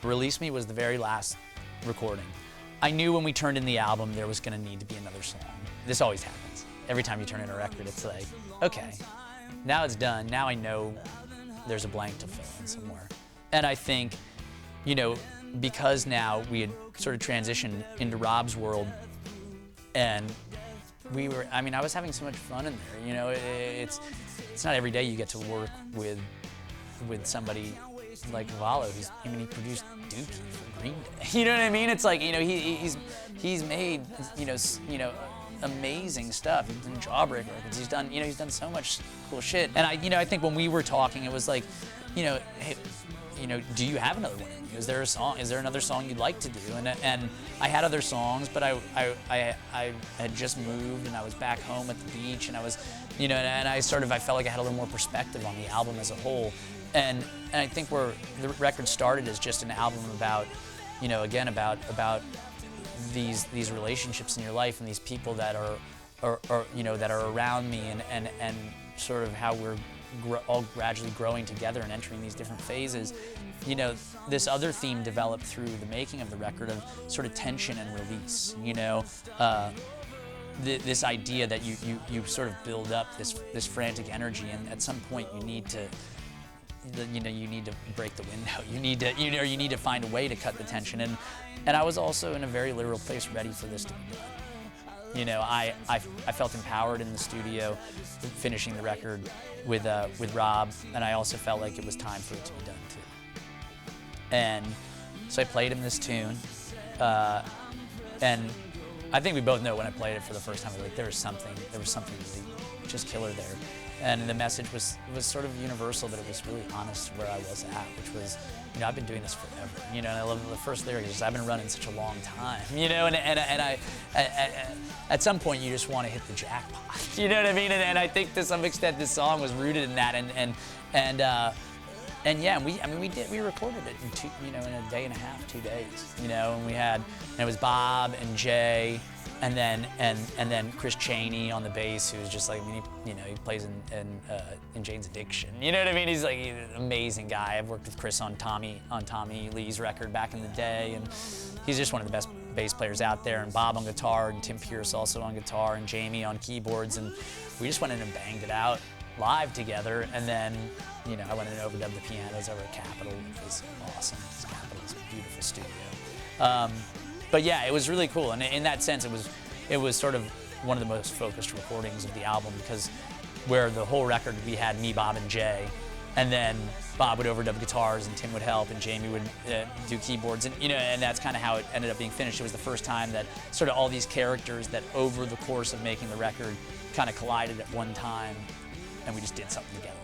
Release Me was the very last recording. I knew when we turned in the album there was going to need to be another song. This always happens. Every time you turn in a record, it's like, okay, now it's done. Now I know there's a blank to fill in somewhere. And I think, you know, because now we had sort of transitioned into Rob's world, and I was having so much fun in there. You know, it's not every day you get to work with somebody like Vallo, he produced Dookie for Green Day. You know what I mean? It's like, you know, he's made, you know, amazing stuff. He's done Jawbreaker records. He's done so much cool shit. And I think when we were talking, it was like, you know, hey, you know, do you have another one? Is there a song? Is there another song you'd like to do? And I had other songs, but I had just moved and I was back home at the beach, and I was, you know, and I felt like I had a little more perspective on the album as a whole. And I think where the record started as just an album about, you know, again about these relationships in your life and these people that are you know, that are around me, and sort of how we're all gradually growing together and entering these different phases. You know, this other theme developed through the making of the record of sort of tension and release. You know, this idea that you sort of build up this frantic energy, and at some point you need to. You know, you need to break the window. You need to find a way to cut the tension. And I was also in a very literal place, ready for this to be done. You know, I felt empowered in the studio, finishing the record with Rob, and I also felt like it was time for it to be done too. And so I played him this tune, and I think we both know when I played it for the first time, like there was something really just killer there. And the message was sort of universal, but it was really honest where I was at, which was, you know, I've been doing this forever. You know, and I love the first lyric is, I've been running such a long time. You know, and I at some point you just want to hit the jackpot. You know what I mean? And I think to some extent this song was rooted in that. And yeah, we recorded it in in a day and a half, 2 days. You know, and it was Bob and Jay. And then Chris Chaney on the bass, who's just like, he plays in Jane's Addiction. You know what I mean? He's an amazing guy. I've worked with Chris on Tommy Lee's record back in the day, and he's just one of the best bass players out there. And Bob on guitar, and Tim Pierce also on guitar, and Jamie on keyboards, and we just went in and banged it out live together. And then, you know, I went in and overdubbed the pianos over at Capitol, which was awesome. Capitol is a beautiful studio. But yeah, it was really cool, and in that sense, it was sort of one of the most focused recordings of the album, because where the whole record we had me, Bob, and Jay, and then Bob would overdub guitars, and Tim would help, and Jamie would do keyboards, and you know, and that's kind of how it ended up being finished. It was the first time that sort of all these characters that over the course of making the record kind of collided at one time, and we just did something together.